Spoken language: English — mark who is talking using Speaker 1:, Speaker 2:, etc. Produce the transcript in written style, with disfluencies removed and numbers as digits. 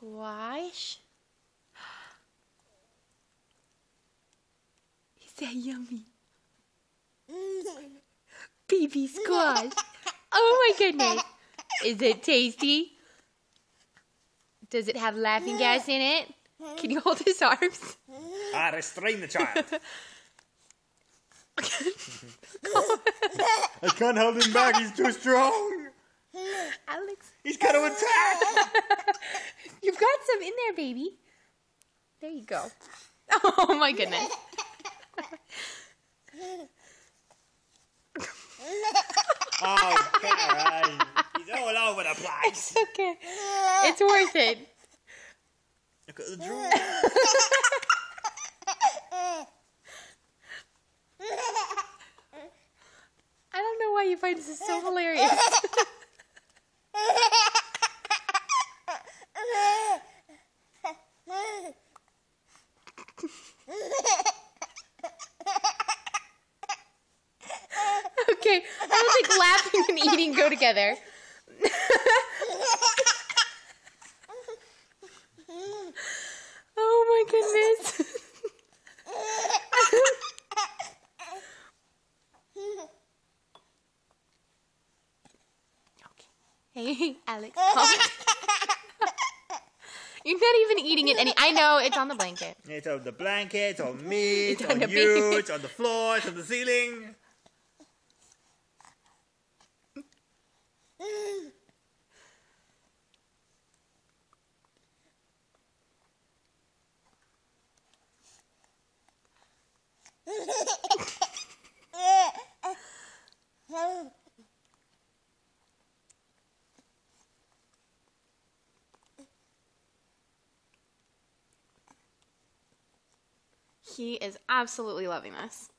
Speaker 1: squash. Is that yummy? Baby squash. Oh my goodness. Is it tasty? Does it have laughing gas in it? Can you hold his arms?
Speaker 2: Restrain the child. I can't hold him back, he's too strong.
Speaker 1: Alex.
Speaker 2: He's got to attack.
Speaker 1: You've got some in there, baby. There you go. Oh my goodness.
Speaker 2: Oh, Karen. He's all over the place.
Speaker 1: It's okay. It's worth it.
Speaker 2: Look at the drool.
Speaker 1: I don't know why you find this so hilarious. Okay, I don't think laughing and eating go together. Oh my goodness. Okay. Hey, Alex. You're not even eating it I know, it's on the blanket.
Speaker 2: It's on the blanket, it's on me, it's
Speaker 1: on
Speaker 2: on
Speaker 1: the
Speaker 2: you,
Speaker 1: baby.
Speaker 2: it's on the floor, it's on the ceiling.
Speaker 1: He is absolutely loving this.